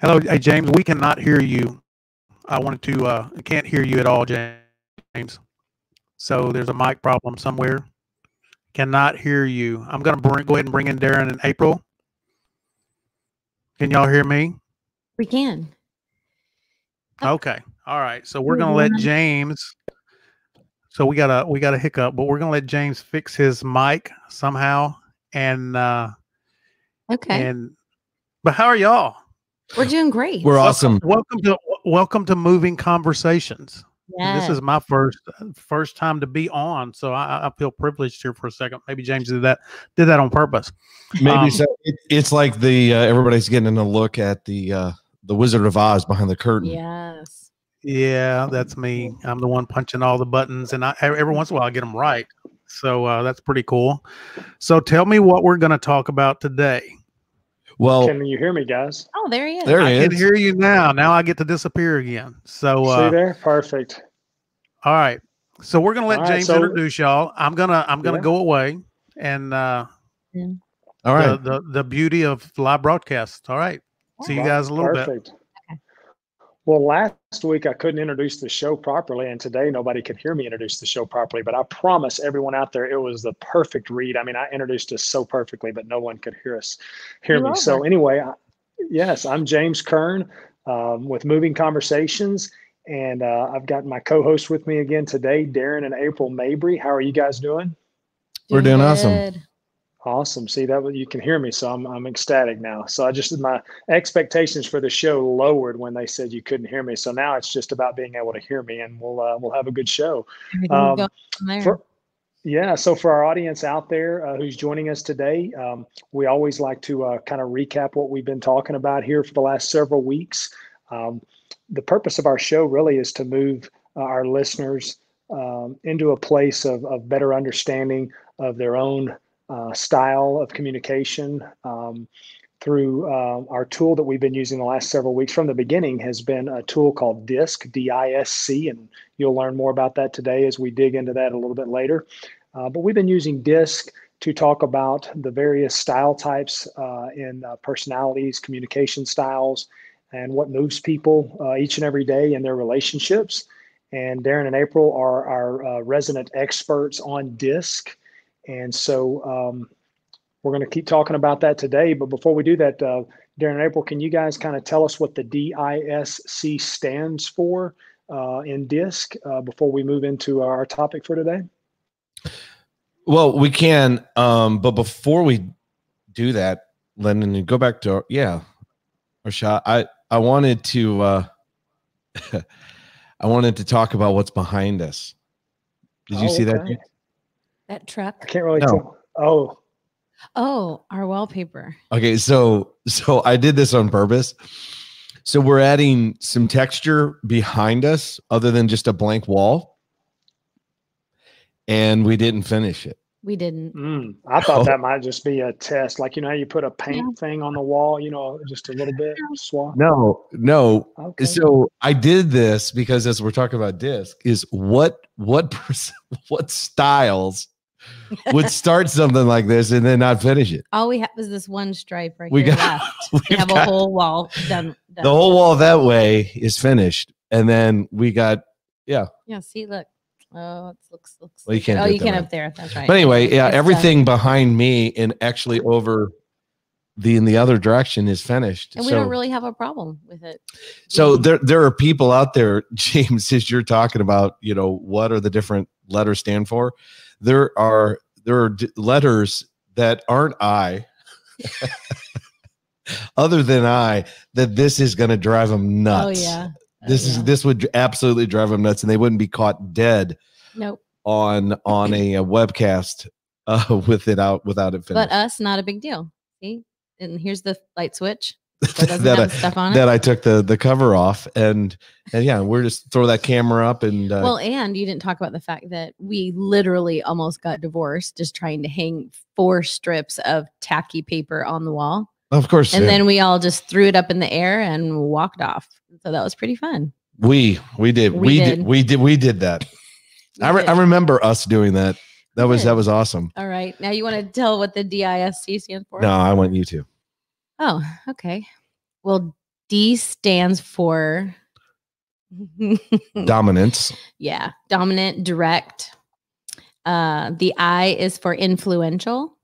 Hello, hey James. We cannot hear you. I wanted to. Can't hear you at all, James. So there's a mic problem somewhere. Cannot hear you. I'm gonna go ahead and bring in Darren and April. Can y'all hear me? We can. Okay. All right. So we're gonna let James. So we got a hiccup, but we're gonna let James fix his mic somehow. And Okay. But how are y'all? We're doing great. We're awesome. Welcome to Moving Conversations. And this Yes. is my first time to be on, so I feel privileged here for a second. Maybe James did that on purpose. Maybe so. It's like the everybody's getting a look at the Wizard of Oz behind the curtain. Yes. Yeah, that's me. I'm the one punching all the buttons, and every once in a while I get them right. So that's pretty cool. So tell me what we're going to talk about today. Well, can you hear me, guys? Oh, there he is. There he I is. can hear you now. Now I get to disappear again. So see there, perfect. All right. So we're gonna let James introduce y'all. I'm gonna go away and all right. The beauty of live broadcast. All right. See you guys a little bit. Okay. Well, last week I couldn't introduce the show properly, and today nobody could hear me introduce the show properly. But I promise everyone out there, it was the perfect read. I mean, I introduced us so perfectly, but no one could hear me. So anyway, yes, I'm James Kern with Moving Conversations, and I've got my co-host with me again today, Darren and April Mabrey. How are you guys doing? We're doing awesome. Awesome. See that you can hear me, so I'm ecstatic now. So my expectations for the show lowered when they said you couldn't hear me. So now it's just about being able to hear me, and we'll have a good show. So for our audience out there who's joining us today, we always like to kind of recap what we've been talking about here for the last several weeks. The purpose of our show really is to move our listeners into a place of better understanding of their own style of communication through our tool that we've been using the last several weeks. From the beginning has been a tool called DISC, D-I-S-C, and you'll learn more about that today as we dig into that a little bit later. But we've been using DISC to talk about the various style types in personalities, communication styles, and what moves people each and every day in their relationships. And Darren and April are our resident experts on DISC. And so we're going to keep talking about that today. But before we do that, Darren and April, can you guys kind of tell us what the DISC stands for in DISC before we move into our topic for today? Well, we can. But before we do that, Lennon, go back to our shot. I wanted to I wanted to talk about what's behind us. Did you see that? That truck? I can't really tell. Oh, our wallpaper. Okay, so I did this on purpose. So we're adding some texture behind us other than just a blank wall. And we didn't finish it. We didn't. I thought that might just be a test. Like, how you put a paint thing on the wall, just a little bit swap. No. Okay. So I did this because as we're talking about DISC is what styles would start something like this and then not finish it. All we have is this one stripe right here left. We have a whole wall done. The whole wall that way is finished. And then we got, Yeah, see, look. Oh, it looks. Well, you can't. Oh, you can up there. That's right. But anyway, everything behind me and actually over in the other direction is finished. And we don't really have a problem with it. So there are people out there, James, as you're talking about, what are the different letters stand for? There are letters that aren't I, other than I, that this is going to drive them nuts. Oh yeah. This would absolutely drive them nuts, and they wouldn't be caught dead. Nope. On a webcast without it finished. But us, not a big deal. See, and here's the light switch stuff on it. That I took the cover off, and we're just throw that camera up and. And you didn't talk about the fact that we literally almost got divorced just trying to hang 4 strips of tacky paper on the wall. Of course. And then we all just threw it up in the air and walked off. So that was pretty fun. We did that. I remember us doing that. That was awesome. All right. Now you want to tell what the DISC stands for? No, I want you to. Oh, okay. Well, D stands for Dominance. Yeah, dominant, direct. The I is for influential.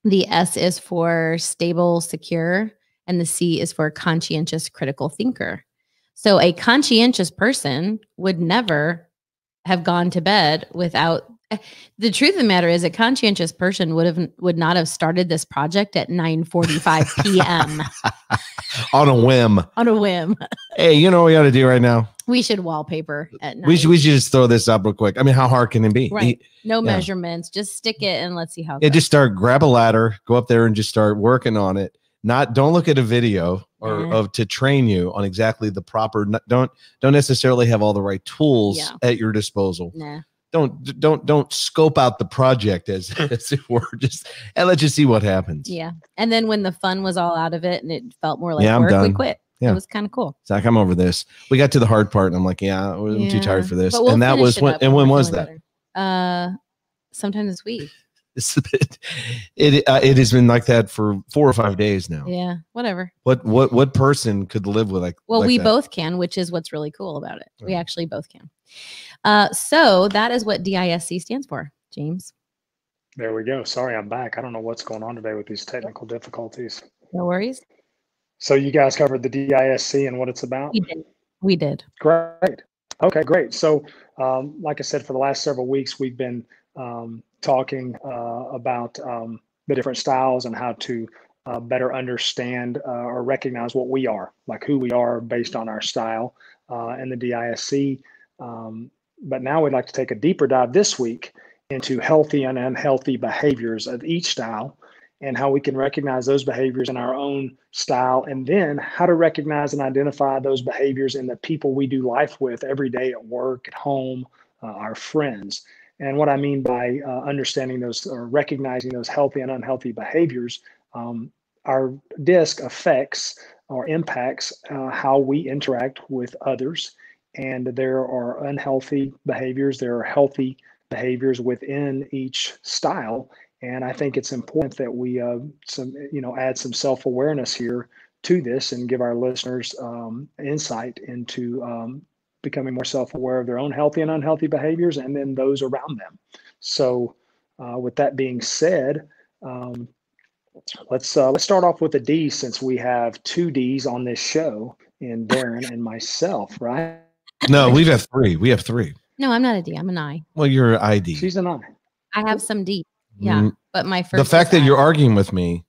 The S is for stable, secure, and the C is for conscientious, critical thinker. So a conscientious person would never have gone to bed without. The truth of the matter is, a conscientious person would not have started this project at 9:45 p.m. On a whim. on a whim. Hey, you know what we got to do right now? We should wallpaper at night. We should just throw this up real quick. I mean, how hard can it be? Right. No Yeah. measurements. Just stick it and let's see how it Yeah, goes. just start, grab a ladder, go up there and just start working on it. Don't look at a video to train you on exactly the proper, don't necessarily have all the right tools at your disposal. Nah. Don't scope out the project as it were, and let's just see what happens. Yeah. And then when the fun was all out of it and it felt more like I'm work, we done. quit. Yeah. It was kind of cool. Zach, I'm over this. We got to the hard part and I'm like, I'm too tired for this. But we'll And that finish was it when, up and when we're was feeling that? better. Sometime this week. It has been like that for 4 or 5 days now. Yeah, whatever. What person could live with Well, like we that? both can, which is what's really cool about it. We Yeah. actually both can. So that is what DISC stands for, James. There we go. Sorry, I'm back. I don't know what's going on today with these technical difficulties. No worries. So you guys covered the DISC and what it's about? We did. Great. Okay, great. So like I said, for the last several weeks, we've been talking about the different styles and how to better understand or recognize what we are, like who we are based on our style and the DISC. But now we'd like to take a deeper dive this week into healthy and unhealthy behaviors of each style and how we can recognize those behaviors in our own style, and then how to recognize and identify those behaviors in the people we do life with every day at work, at home, our friends. And what I mean by understanding those or recognizing those healthy and unhealthy behaviors, our DISC affects or impacts how we interact with others. And there are unhealthy behaviors, there are healthy behaviors within each style. And I think it's important that we add some self-awareness here to this and give our listeners insight into becoming more self-aware of their own healthy and unhealthy behaviors and then those around them. So with that being said, let's start off with a D, since we have 2 Ds on this show, in Darren and myself, right? No, we have 3. We have 3. No, I'm not a D. I'm an I. Well, you're an ID. She's an I. I have some D. Yeah, but my first. The fact is that you're I. arguing with me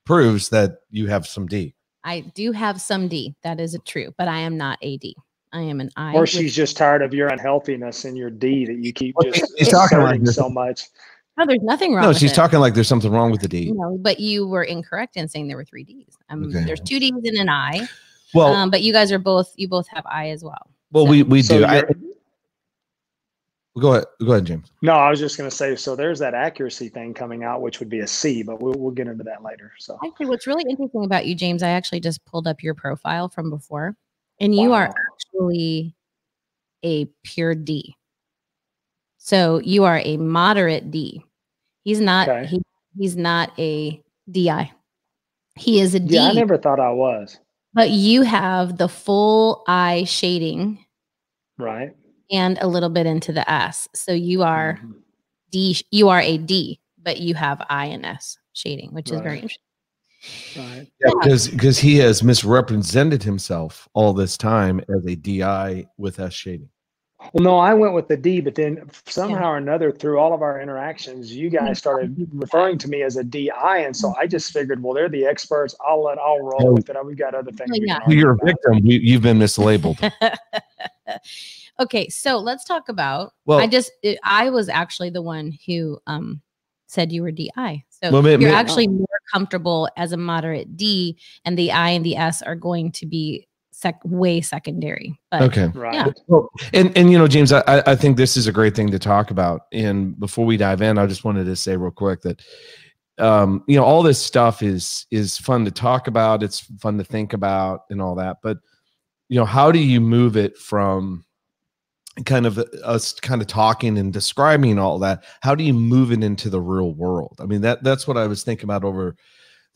proves that you have some D. I do have some D. That is true, but I am not a D. I am an I. Or she's just tired of your unhealthiness and your D that you keep Well, just she's talking like asserting this. so much. No, there's nothing wrong. No, with she's it. talking like there's something wrong with the D. No, but you were incorrect in saying there were 3 Ds. Okay. There's 2 Ds and an I. Well, But you guys are both. You both have I as well. well, so- we So do. you're- Go ahead, James. No, I was just going to say, so there's that accuracy thing coming out, which would be a C, but we'll get into that later. So Actually, what's really interesting about you, James, I actually just pulled up your profile from before, and you are Wow. actually a pure D. So you are a moderate D. He's not. Okay. He's not a DI. He is a D. yeah, I never thought I was. But you have the full I shading Right. and a little bit into the S. So you are Mhm. D. You are a D, but you have I and S shading, which is very Right. interesting. Right. Yeah, because he has misrepresented himself all this time as a DI with S shading. Well, no, I went with the D, but then somehow or another, through all of our interactions, you guys started referring to me as a DI, and so I just figured, well, they're the experts. I'll roll with it. We've got other things. Well, we yeah. can argue You're a about. victim. You've been mislabeled. Okay, so let's talk about. Well- I was actually the one who said you were DI. So Well, you're may- actually more comfortable as a moderate D, and the I and the S are going to be way secondary. But Okay. Right. Yeah. Well, and you know, James, I think this is a great thing to talk about. And before we dive in, I just wanted to say real quick that all this stuff is fun to talk about. It's fun to think about and all that. But how do you move it from kind of us kind of talking and describing all that? How do you move it into the real world? I mean, that's what I was thinking about over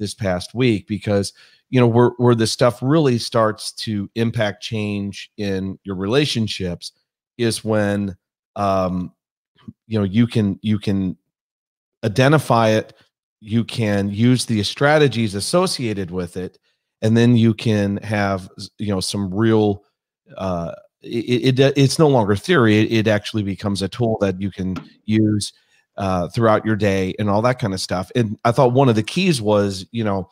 this past week, because, you know, where this stuff really starts to impact change in your relationships is when, you know, you can identify it, you can use the strategies associated with it, and then you can have, you know, some real, it's no longer theory. It actually becomes a tool that you can use throughout your day and all that kind of stuff. And I thought one of the keys was, you know,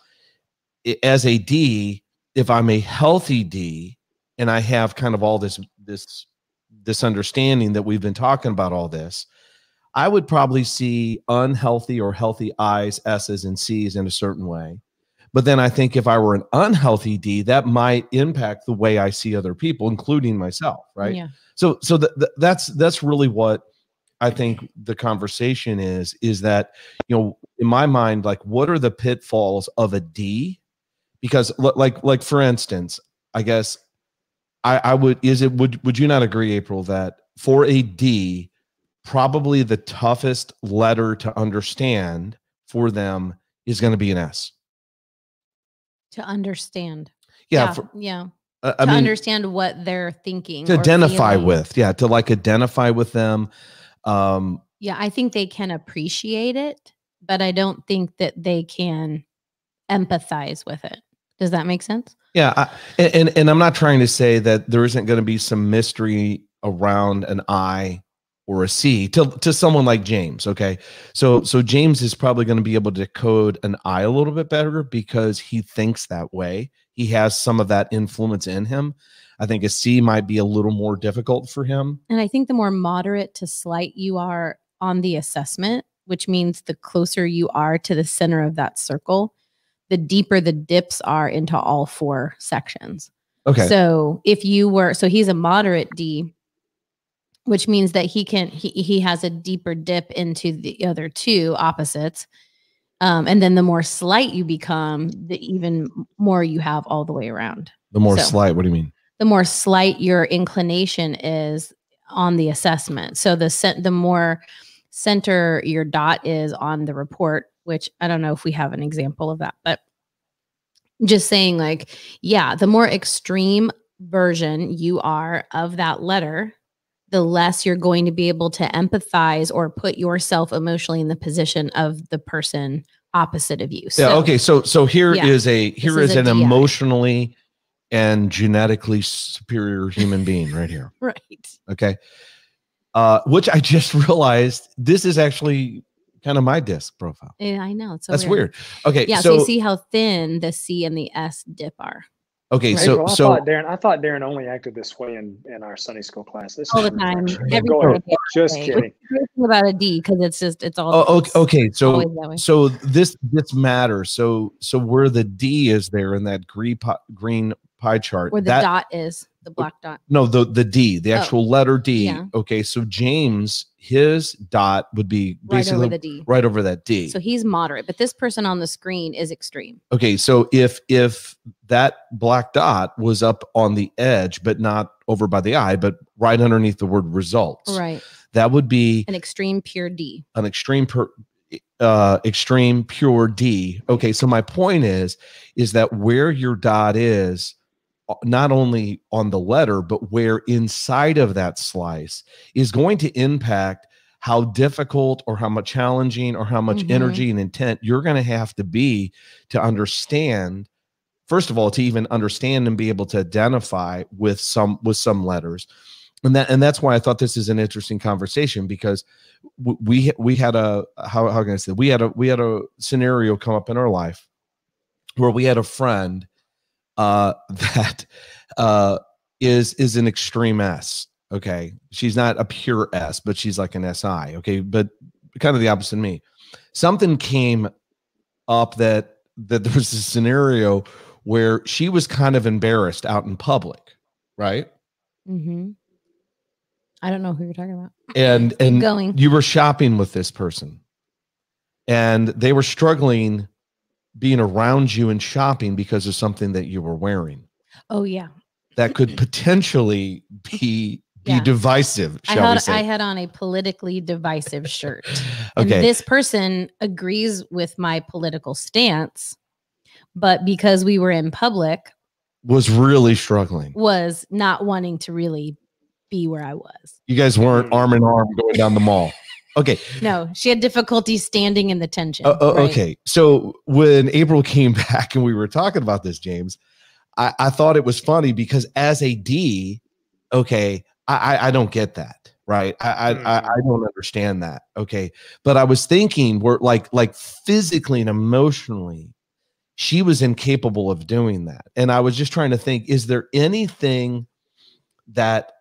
as a D, if I'm a healthy D and I have kind of all this understanding that we've been talking about all this, I would probably see unhealthy or healthy I's, S's, and C's in a certain way. But then I think if I were an unhealthy D, that might impact the way I see other people, including myself, right? Yeah. So that's really what I think the conversation is that, you know, in my mind, like, what are the pitfalls of a D? Because like for instance, I guess I would, would you not agree, April, that for a D, probably the toughest letter to understand for them is going to be an S? To understand. Yeah. To understand what they're thinking. To identify with. Yeah. To like identify with them. Yeah. I think they can appreciate it, but I don't think that they can empathize with it. Does that make sense? Yeah. And I'm not trying to say that there isn't going to be some mystery around an I or a C to someone like James. Okay. So James is probably going to be able to decode an I a little bit better because he thinks that way. He has some of that influence in him. I think a C might be a little more difficult for him. And I think the more moderate to slight you are on the assessment, which means the closer you are to the center of that circle, the deeper the dips are into all four sections. Okay. So if you were, so he's a moderate D, which means that he has a deeper dip into the other two opposites. And then the more slight you become, the even more you have all the way around. The more slight, what do you mean? The more slight your inclination is on the assessment. So the more center your dot is on the report, which I don't know if we have an example of that, but just saying, like, yeah, the more extreme version you are of that letter, the less you're going to be able to empathize or put yourself emotionally in the position of the person opposite of you. So, yeah. Okay. So here is an DI. Emotionally and genetically superior human being right here. Right. Okay. Which I just realized this is actually kind of my disc profile. Yeah, I know. It's so That's weird. Okay. Yeah. So you see how thin the C and the S dip are. Okay, Right. so I thought Darren only acted this way in our Sunday school class. This all the time. Go ahead. Just kidding. About a D because it's all. Okay. So this matters. So where the D is there in that green pie chart, where the dot is, the black dot. No, the D, the actual letter D. Yeah. Okay, so James, his dot would be basically right over the D. Right over that D. So he's moderate, but this person on the screen is extreme. Okay, so if that black dot was up on the edge, but not over by the I, but right underneath the word results, right, that would be an extreme pure D. An extreme pure D. Okay, so my point is that where your dot is, not only on the letter, but where inside of that slice is going to impact how difficult or how much challenging or how much energy and intent you're going to have to be to understand, first of all, to even understand and be able to identify with some letters. And that's why I thought this is an interesting conversation, because we had a, how can I say, we had a scenario come up in our life where we had a friend that is an extreme S. Okay. She's not a pure S, but she's like an SI. Okay. But kind of the opposite of me. Something came up that there was a scenario where she was kind of embarrassed out in public. Right. Mm-hmm. I don't know who you're talking about. And you were shopping with this person and they were struggling being around you and shopping because of something that you were wearing. Oh yeah. That could potentially be divisive. I had on a politically divisive shirt. Okay. And this person agrees with my political stance, but because we were in public, was really struggling. was not wanting to really be where I was. You guys weren't arm in arm going down the mall. Okay. No, she had difficulty standing in the tension. Right? Okay. So when April came back and we were talking about this, James, I thought it was funny because as a D, okay, I don't get that. Right. I don't understand that. Okay. But I was thinking we're like physically and emotionally, she was incapable of doing that. And I was just trying to think, is there anything that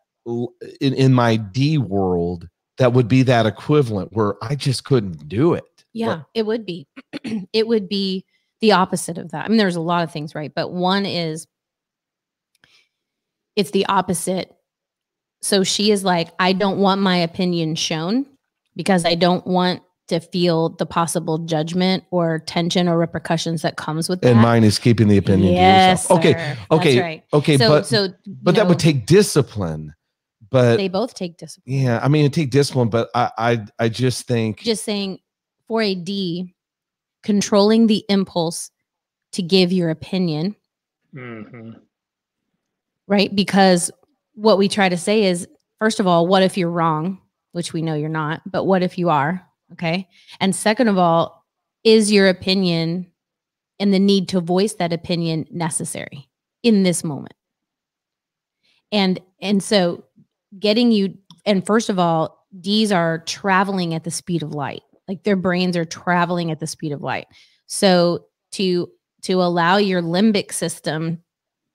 in my D world that would be that equivalent where I just couldn't do it? Yeah, it would be. It would be the opposite of that. I mean, there's a lot of things, right? But one is it's the opposite. So she is like, I don't want my opinion shown because I don't want to feel the possible judgment or tension or repercussions that comes with that. And mine is keeping the opinion to yourself. Okay. Sir. Okay. That's right. Okay. But that would take discipline. But they both take discipline. Yeah. I mean, it take discipline, but I just think. Just saying for a D, controlling the impulse to give your opinion. Mm-hmm. Right? Because what we try to say is, first of all, what if you're wrong, which we know you're not, but what if you are? Okay. And second of all, is your opinion and the need to voice that opinion necessary in this moment? And so getting you, and first of all, D's are traveling at the speed of light. Like their brains are traveling at the speed of light. So to allow your limbic system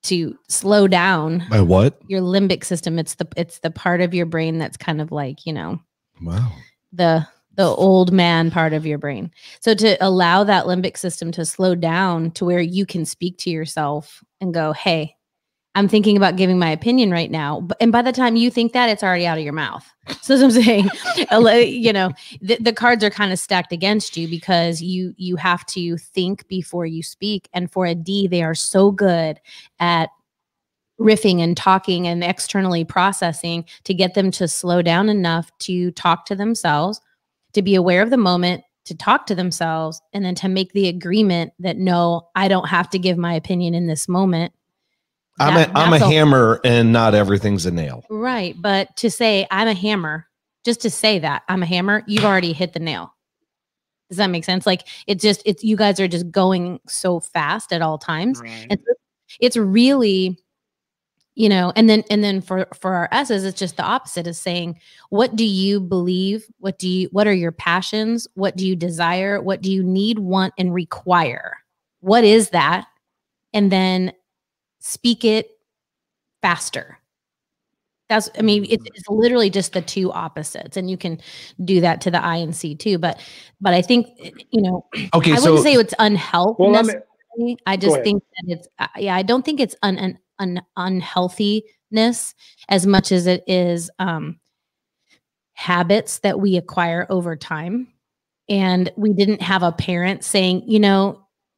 to slow down. By what? Your limbic system. It's the part of your brain that's kind of like, wow. The old man part of your brain. So to allow that limbic system to slow down to where you can speak to yourself and go, hey, I'm thinking about giving my opinion right now. And by the time you think that, it's already out of your mouth. So as I'm saying, the cards are kind of stacked against you because you have to think before you speak. And for a D, they are so good at riffing and talking and externally processing to get them to slow down enough to talk to themselves, to be aware of the moment, to talk to themselves, and then to make the agreement that, no, I don't have to give my opinion in this moment. I'm a hammer and not everything's a nail. Right. But to say I'm a hammer, just to say that I'm a hammer, you've already hit the nail. Does that make sense? Like it's you guys are just going so fast at all times. Right. And so it's really, and then for our S's, it's just the opposite is saying, what do you believe? What are your passions? What do you desire? What do you need, want, and require? What is that? And then speak it faster. It's literally just the two opposites, and you can do that to the I and C too. But I think, okay, I wouldn't say it's unhealthy. Well, I just think that it's, I don't think it's an unhealthiness as much as it is habits that we acquire over time. And we didn't have a parent saying,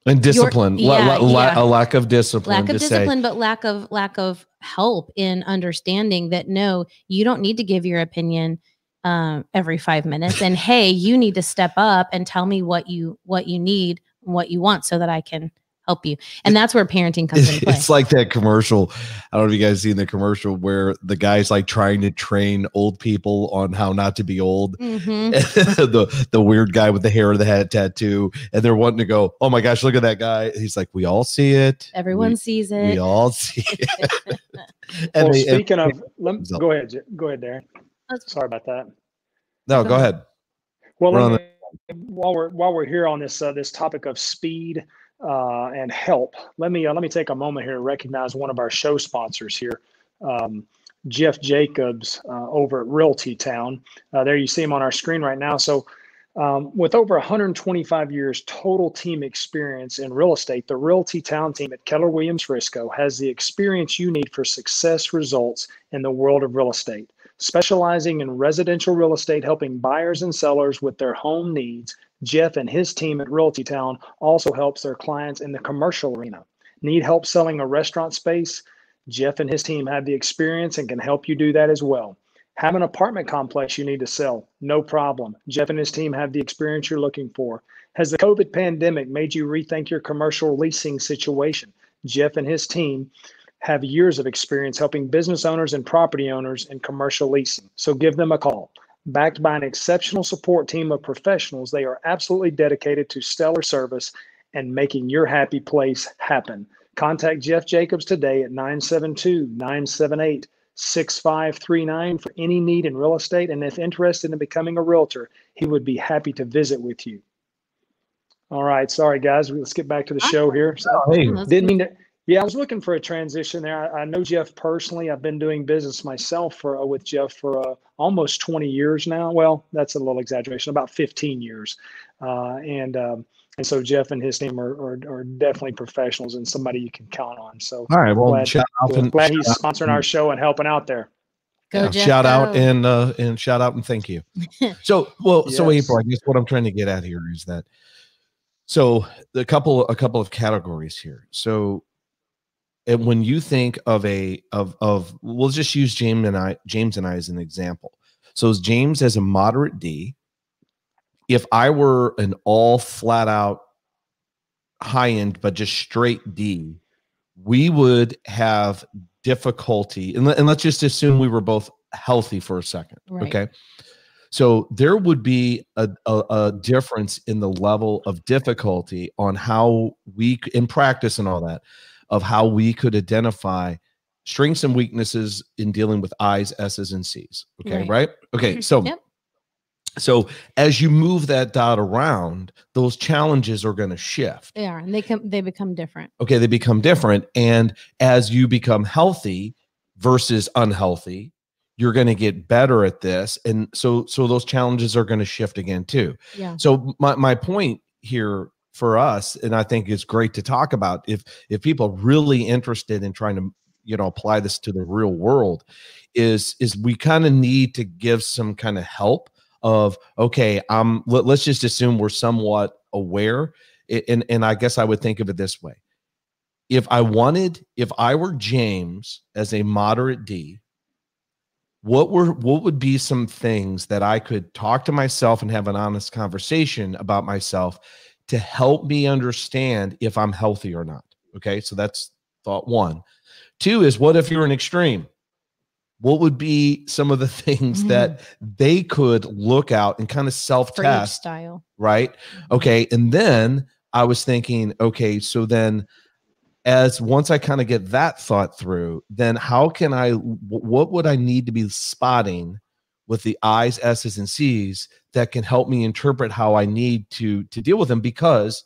and discipline, a lack of discipline. But lack of help in understanding that, no, you don't need to give your opinion every 5 minutes. And hey, you need to step up and tell me what you need, and what you want, so that I can help you. And that's where parenting comes into play. It's like that commercial. I don't know if you guys seen the commercial where the guy's like trying to train old people on how not to be old. Mm-hmm. the weird guy with the hair of the head tattoo, and they're wanting to go, oh my gosh, look at that guy. He's like, we all see it. Everyone sees it. We all see it. Well, speaking of, go ahead, Darren. Sorry about that. No, go ahead. Well, while we're here on this topic of speed and help, let me take a moment here to recognize one of our show sponsors here, Jeff Jacobs over at Realty Town. There you see him on our screen right now. So with over 125 years total team experience in real estate, the Realty Town team at Keller Williams Frisco has the experience you need for success results in the world of real estate. Specializing in residential real estate, helping buyers and sellers with their home needs, Jeff and his team at Realty Town also helps their clients in the commercial arena. Need help selling a restaurant space? Jeff and his team have the experience and can help you do that as well. Have an apartment complex you need to sell? No problem. Jeff and his team have the experience you're looking for. Has the COVID pandemic made you rethink your commercial leasing situation? Jeff and his team have years of experience helping business owners and property owners in commercial leasing. So give them a call. Backed by an exceptional support team of professionals, they are absolutely dedicated to stellar service and making your happy place happen. Contact Jeff Jacobs today at 972-978-6539 for any need in real estate. And if interested in becoming a realtor, he would be happy to visit with you. All right. Sorry, guys. Let's get back to the show here. So, didn't mean to. Yeah, I was looking for a transition there. I know Jeff personally. I've been doing business myself with Jeff for almost 20 years now. Well, that's a little exaggeration, about 15 years. And so Jeff and his team are definitely professionals and somebody you can count on. So all right, well, glad he's sponsoring our show and helping out there. Go, Jeff, shout go. out and shout out and thank you. So so April, I guess what I'm trying to get at here is that so a couple of categories here. So and when you think of we'll just use James and I as an example. So James as a moderate D. If I were an all flat out high end, but just straight D, we would have difficulty. And let's just assume we were both healthy for a second. Right. Okay. So there would be a difference in the level of difficulty on how we, in practice and all that, of how we could identify strengths and weaknesses in dealing with I's, S's, and C's. Okay. Right. Okay. So. Yep. So as you move that dot around, those challenges are going to shift. They are, and they become different. Okay, they become different. And as you become healthy versus unhealthy, you're going to get better at this. And so those challenges are going to shift again too. Yeah. So my point here for us, and I think it's great to talk about, if people are really interested in trying to apply this to the real world, is we kind of need to give some kind of help. Of okay, let's just assume we're somewhat aware, and I guess I would think of it this way: if I were James as a moderate D, what would be some things that I could talk to myself and have an honest conversation about myself to help me understand if I'm healthy or not? Okay, so that's thought one. Two is, what if you're an extreme? What would be some of the things that they could look out and kind of self-test style, right? Okay. And then I was thinking, okay, so then once I kind of get that thought through, then what would I need to be spotting with the I's, S's, and C's that can help me interpret how I need to deal with them? Because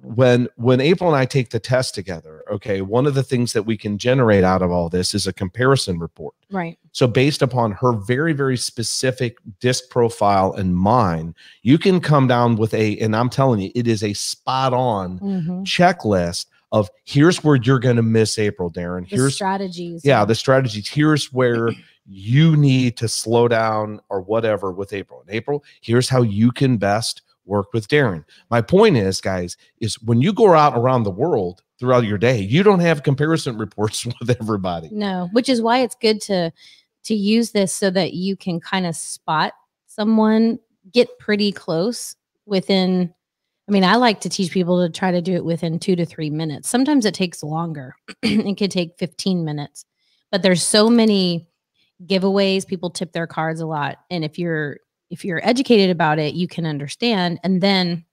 when April and I take the test together, okay, one of the things that we can generate out of all this is a comparison report. Right. So based upon her very, very specific disc profile and mine, you can come down with and I'm telling you, it is a spot on checklist of here's where you're going to miss April, Darren. Here's strategies. Yeah, the strategies. Here's where you need to slow down or whatever with April. And April, here's how you can best work with Darren. My point is, guys, is when you go out around the world throughout your day, you don't have comparison reports with everybody. No, which is why it's good to use this so that you can kind of spot someone, get pretty close within. I mean, I like to teach people to try to do it within 2 to 3 minutes. Sometimes it takes longer. It could take 15 minutes, but there's so many giveaways. People tip their cards a lot. And if you're educated about it, you can understand, and then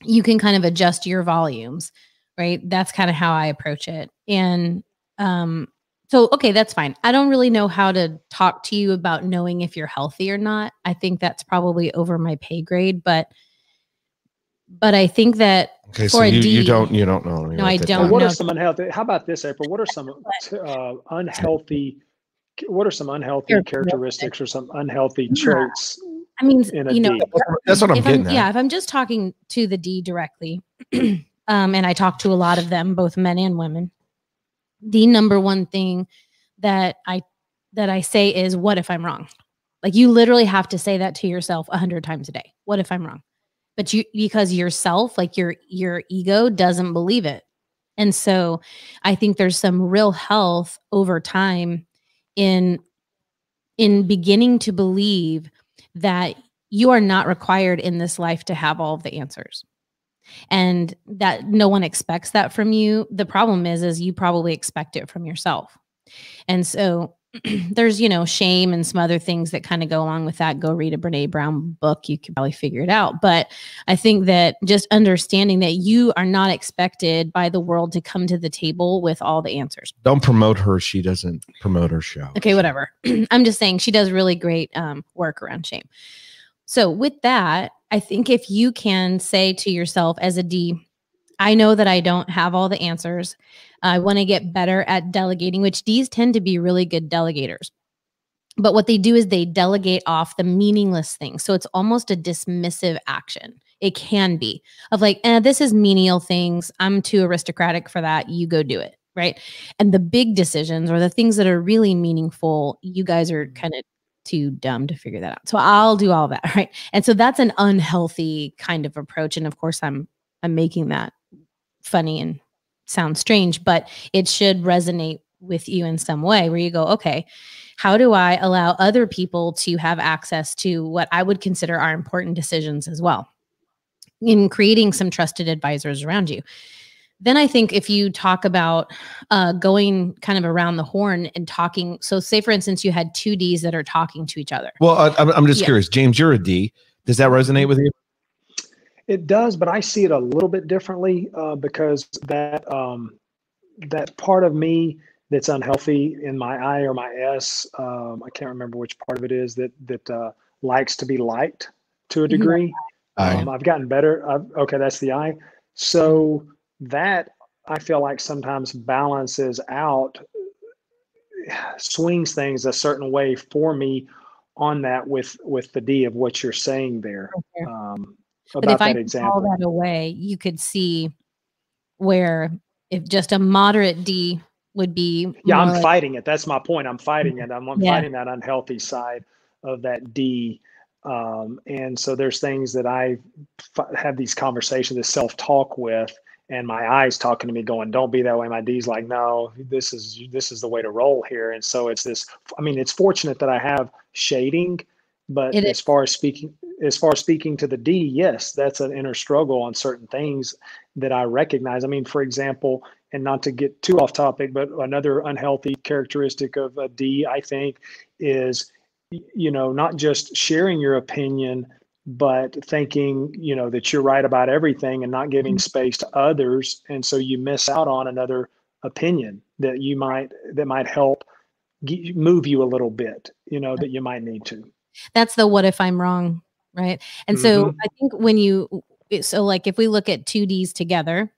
you can kind of adjust your volumes, right? That's kind of how I approach it. And so, okay, that's fine. I don't really know how to talk to you about knowing if you're healthy or not. I think that's probably over my pay grade, but I think that okay, so you don't know. No, I don't know. What are some unhealthy? How about this, April? What are some unhealthy? What are some unhealthy characteristics or some unhealthy traits? I mean, that's what I'm getting at. Yeah, if I'm just talking to the D directly, and I talk to a lot of them, both men and women, the number one thing that I say is, what if I'm wrong? Like, you literally have to say that to yourself 100 times a day. What if I'm wrong? But because yourself, like your ego doesn't believe it. And so I think there's some real health over time in beginning to believe that you are not required in this life to have all of the answers. And that no one expects that from you. The problem is you probably expect it from yourself. And so there's, shame and some other things that kind of go along with that. Go read a Brene Brown book. You could probably figure it out. But I think that just understanding that you are not expected by the world to come to the table with all the answers. Don't promote her. She doesn't promote her show. Okay, whatever. I'm just saying she does really great work around shame. So with that, I think if you can say to yourself as a D, I know that I don't have all the answers. I want to get better at delegating, which Ds tend to be really good delegators. But what they do is they delegate off the meaningless things. So it's almost a dismissive action. It can be of like, this is menial things. I'm too aristocratic for that. You go do it. Right. And the big decisions or the things that are really meaningful, you guys are kind of too dumb to figure that out. So I'll do all that. Right. And so that's an unhealthy kind of approach. And of course, I'm making that funny and sounds strange, but it should resonate with you in some way where you go, okay, how do I allow other people to have access to what I would consider are important decisions as well in creating some trusted advisors around you? Then I think if you talk about going kind of around the horn and talking, so say for instance, you had two Ds that are talking to each other. Well, I'm just curious, James, you're a D. Does that resonate with you? It does, but I see it a little bit differently because that part of me that's unhealthy in my I or my S, I can't remember which part of it is that likes to be liked to a degree. I've gotten better. Okay, that's the I. So that I feel like sometimes balances out, swings things a certain way for me on that with the D of what you're saying there. But if I call that away, you could see where if just a moderate D would be. Yeah, I'm fighting it. That's my point. I'm fighting it. I'm fighting that unhealthy side of that D. And so there's things that I have these conversations, this self-talk with, and my I's talking to me going, don't be that way. My D's like, no, this is the way to roll here. And so it's this, I mean, it's fortunate that I have shading, but as far as speaking to the D, yes, that's an inner struggle on certain things that I recognize. I mean, for example, and not to get too off topic, but another unhealthy characteristic of a D, I think, is, not just sharing your opinion, but thinking, that you're right about everything and not giving space to others. And so you miss out on another opinion that might help move you a little bit, that you might need to. That's the what if I'm wrong, right? And so I think like if we look at two Ds together,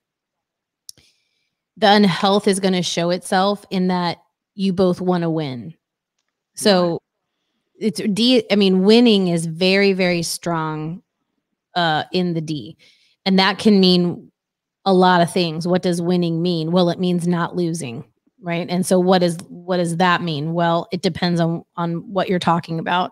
the unhealth is going to show itself in that you both want to win. So it's D. I mean, winning is very, very strong in the D. And that can mean a lot of things. What does winning mean? Well, it means not losing. Right. And so what does that mean? Well, it depends on what you're talking about.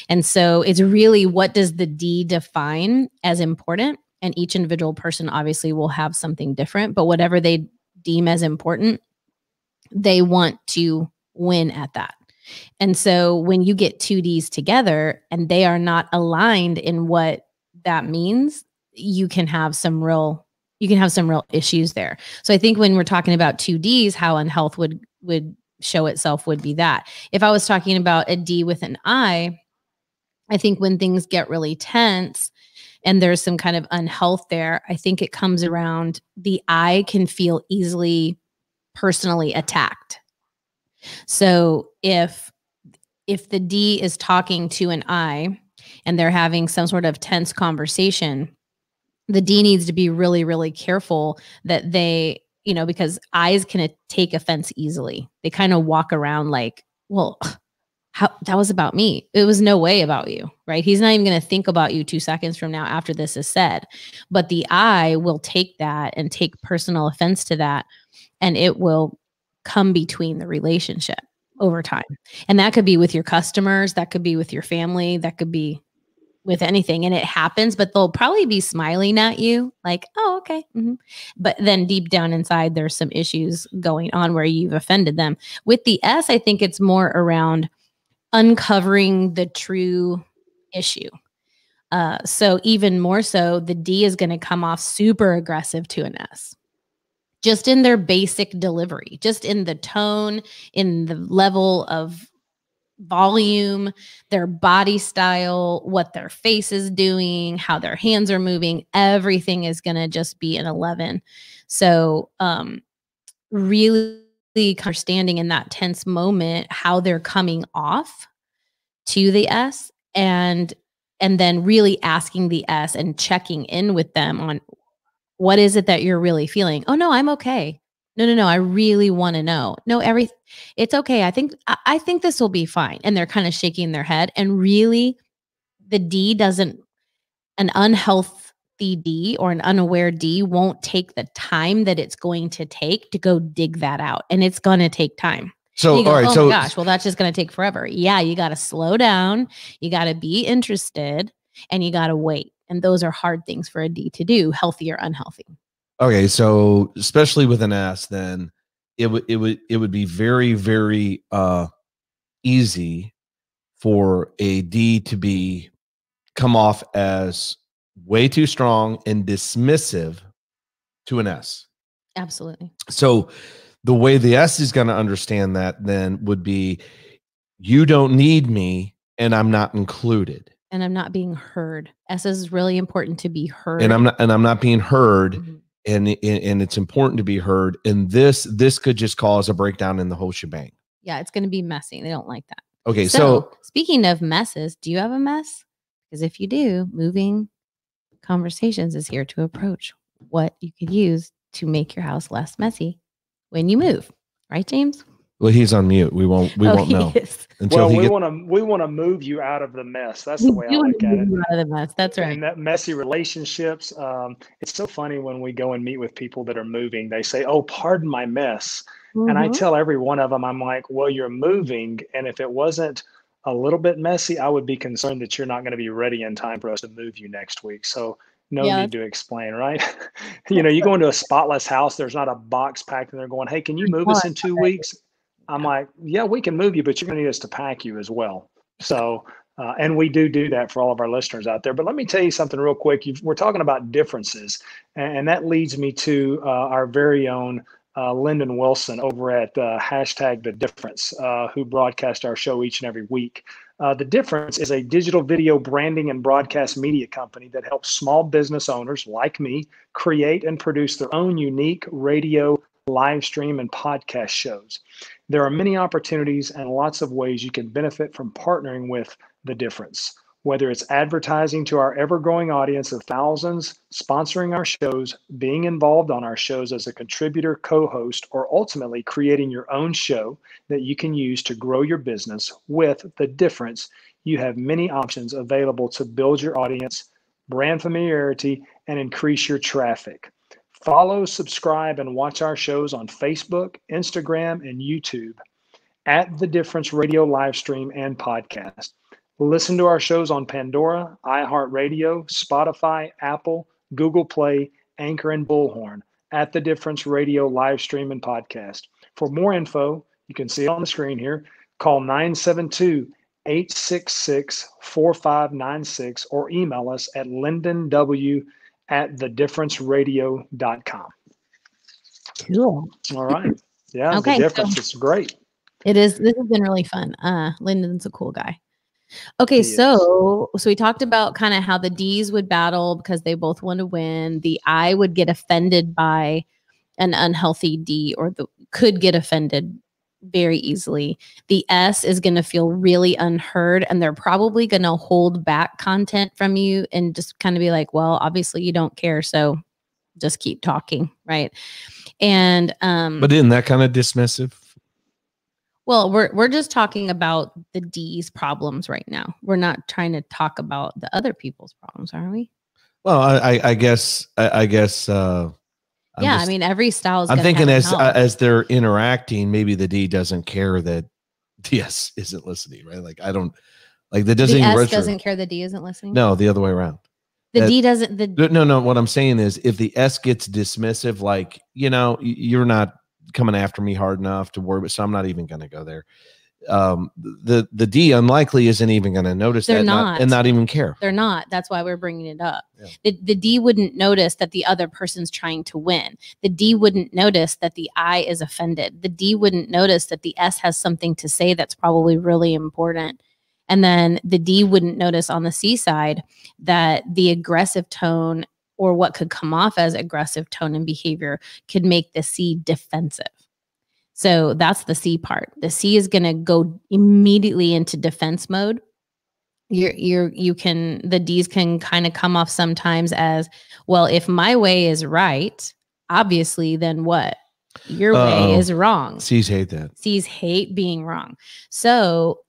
And so it's really, what does the D define as important? And each individual person obviously will have something different, but whatever they deem as important, they want to win at that. And so when you get two Ds together and they are not aligned in what that means, you can have some real issues there. So I think when we're talking about two Ds, how unhealth would show itself would be that. If I was talking about a D with an I think when things get really tense and there's some kind of unhealth there, I think it comes around the I can feel easily personally attacked. So if the D is talking to an I and they're having some sort of tense conversation, the D needs to be really, really careful that they, because I's can take offense easily. They kind of walk around like, well, that was about me. It was no way about you, right? He's not even going to think about you 2 seconds from now after this is said. But the I will take that and take personal offense to that, and it will come between the relationship over time. And that could be with your customers, that could be with your family, that could be with anything. And it happens, but they'll probably be smiling at you like, oh, okay. But then deep down inside, there's some issues going on where you've offended them. With the S, I think it's more around uncovering the true issue. So even more so, the D is going to come off super aggressive to an S. Just in their basic delivery, just in the tone, in the level of volume, their body style, what their face is doing, how their hands are moving, everything is going to just be an 11. So really understanding in that tense moment how they're coming off to the S, and then really asking the S and checking in with them on what is it that you're really feeling. Oh no, I'm okay. No, I really want to know. No, it's okay. I think this will be fine. And they're kind of shaking their head. And really, the D doesn't, an unhealthy D or an unaware D won't take the time that it's going to take to go dig that out. And it's going to take time. So, go, all right. Oh so, my gosh, well, that's just going to take forever. Yeah, you got to slow down. You got to be interested, and you got to wait. And those are hard things for a D to do, healthy or unhealthy. okay. So, especially with an S, then it would be very, very easy for a D to come off as way too strong and dismissive to an S. Absolutely. So the way the S is going to understand that then would be, you don't need me and I'm not included. And I'm not being heard. S is really important to be heard. And I'm not being heard. Mm-hmm. And it's important to be heard. And this could just cause a breakdown in the whole shebang. Yeah, it's going to be messy. They don't like that. Okay, so speaking of messes, do you have a mess? Because if you do, Moving Conversations is here to approach what you could use to make your house less messy when you move. Right, James? Well, he's on mute. We won't know until we want to move you out of the mess. That's the way I look at it. Out of the mess. That's right. And that messy relationships. It's so funny when we go and meet with people that are moving. They say, "Oh, pardon my mess," and I tell every one of them, I'm like, "Well, you're moving, and if it wasn't a little bit messy, I would be concerned that you're not going to be ready in time for us to move you next week." So no need to explain, right? You go into a spotless house. There's not a box packed, and they're going, "Hey, can you move us in 2 weeks?" I'm like, yeah, we can move you, but you're going to need us to pack you as well. So, and we do that for all of our listeners out there. But let me tell you something real quick. We're talking about differences, and that leads me to our very own Lyndon Wilson over at hashtag Thedifference, who broadcast our show each and every week. Thedifference is a digital video branding and broadcast media company that helps small business owners like me create and produce their own unique radio, live stream, and podcast shows. There are many opportunities and lots of ways you can benefit from partnering with Thedifference. Whether it's advertising to our ever-growing audience of thousands, sponsoring our shows, being involved on our shows as a contributor, co-host, or ultimately creating your own show that you can use to grow your business, with Thedifference, you have many options available to build your audience, brand familiarity, and increase your traffic. Follow, subscribe, and watch our shows on Facebook, Instagram, and YouTube at Thedifference Radio live stream and podcast. Listen to our shows on Pandora, iHeartRadio, Spotify, Apple, Google Play, Anchor, and Bullhorn at Thedifference Radio live stream and podcast. For more info, you can see it on the screen here. Call 972-866-4596 or email us at lyndonw@thedifferenceradio.com. Cool. All right. Yeah, okay, The Difference is great. It is. This has been really fun. Lyndon's a cool guy. Okay, so we talked about kind of how the D's would battle because they both want to win. The I would get offended by an unhealthy D, or could get offended very easily. The S is going to feel really unheard, and they're probably going to hold back content from you and just kind of be like, well, obviously you don't care, so just keep talking, right? And but isn't that kind of dismissive? Well, we're just talking about the D's problems right now. We're not trying to talk about the other people's problems, are we? Well, I guess. I mean, every style is. I'm thinking as they're interacting, maybe the D doesn't care that the S isn't listening, right? Like I don't like that doesn't. The even S doesn't care the D isn't listening. No, the other way around. The D doesn't. No. What I'm saying is, if the S gets dismissive, like you're not coming after me hard enough to worry, but so I'm not even going to go there. The D unlikely isn't even going to notice They're that not. and not even care. They're not. That's why we're bringing it up. Yeah. The D wouldn't notice that the other person's trying to win. The D wouldn't notice that the I is offended. The D wouldn't notice that the S has something to say that's probably really important. And then the D wouldn't notice on the C side that the aggressive tone, or what could come off as aggressive tone and behavior, could make the C defensive. So that's the C part. The C is going to go immediately into defense mode. The D's can kind of come off sometimes as, well, if my way is right, obviously, then what? Your way is wrong. C's hate that. C's hate being wrong. So,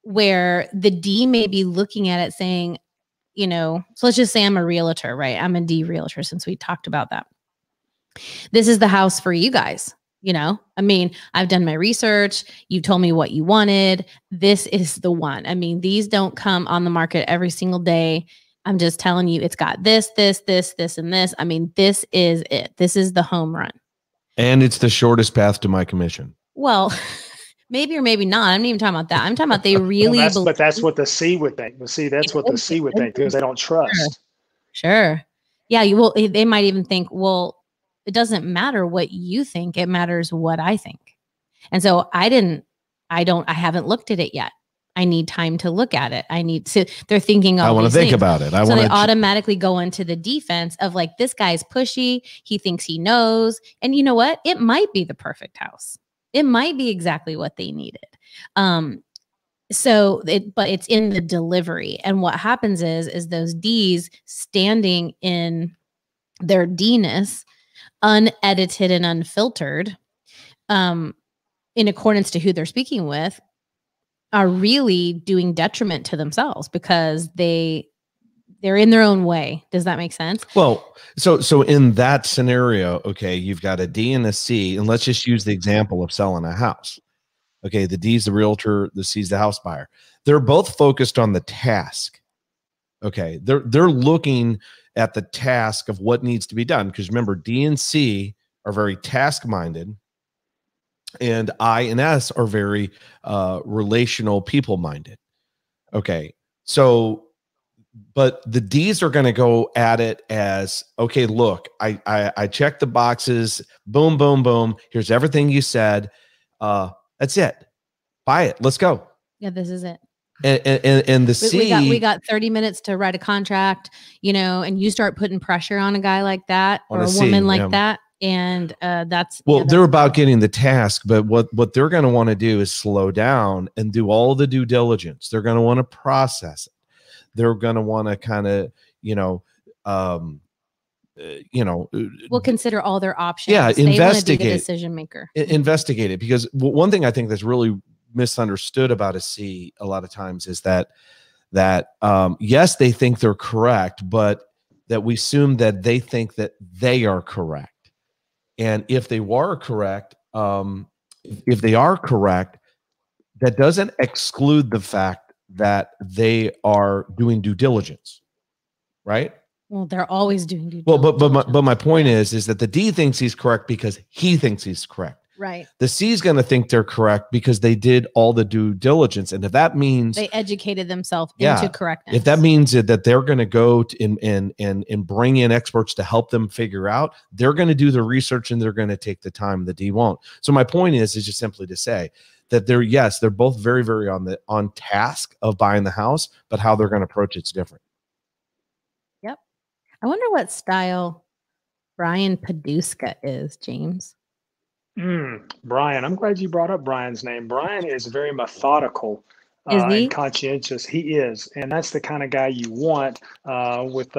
where the D may be looking at it saying, so let's just say I'm a realtor, right? I'm a D realtor, since we talked about that. This is the house for you guys. I've done my research. You told me what you wanted. This is the one. These don't come on the market every single day. I'm just telling you, it's got this, this, this, this, and this. This is it. This is the home run. And it's the shortest path to my commission. Well, maybe or maybe not. I'm not even talking about that. I'm talking about they really but that's what the C would think. But see, that's what the C would think, because they don't trust. Sure. Yeah. They might even think, well, it doesn't matter what you think. It matters what I think. And so I haven't looked at it yet. I need time to look at it. They're thinking, I want to think about it. They automatically go into the defense of like, this guy's pushy. He thinks he knows. And you know what? It might be the perfect house. It might be exactly what they needed. But it's in the delivery. And what happens is those D's standing in their D-ness, unedited and unfiltered, in accordance to who they're speaking with, are really doing detriment to themselves because they're in their own way. Does that make sense? Well, so in that scenario, okay, you've got a D and a C, and let's just use the example of selling a house. Okay, the D's the realtor, the C's the house buyer. They're both focused on the task. Okay, they're looking at the task of what needs to be done, because remember, D and C are very task-minded, and I and S are very relational, people-minded. Okay, so but the D's are going to go at it as, okay, look, I checked the boxes, boom, boom, boom. Here's everything you said. That's it. Buy it. Let's go. Yeah, this is it. And the C, we got 30 minutes to write a contract, and you start putting pressure on a guy like that, or a woman like that. And they're about getting the task, but what they're going to want to do is slow down and do all the due diligence. They're going to want to process it. They're going to want to kind of, we'll consider all their options. Yeah, investigate. Be the decision maker. Investigate it, because one thing I think that's really misunderstood about a C a lot of times is that yes, they think they're correct, but that we assume that they think that they are correct. And if they are correct, that doesn't exclude the fact that they are doing due diligence, right? Well, they're always doing due diligence. But my point is that the D thinks he's correct because he thinks he's correct. Right. The C is going to think they're correct because they did all the due diligence, and if that means they educated themselves into correctness, if that means that they're going to go and bring in experts to help them figure out, they're going to do the research and they're going to take the time. The D won't. So my point is just simply to say that they're both very, very on task of buying the house, but how they're going to approach it's different. Yep. I wonder what style Brian Paduska is, James. Brian, I'm glad you brought up Brian's name. Brian is very methodical and conscientious. He is. And that's the kind of guy you want with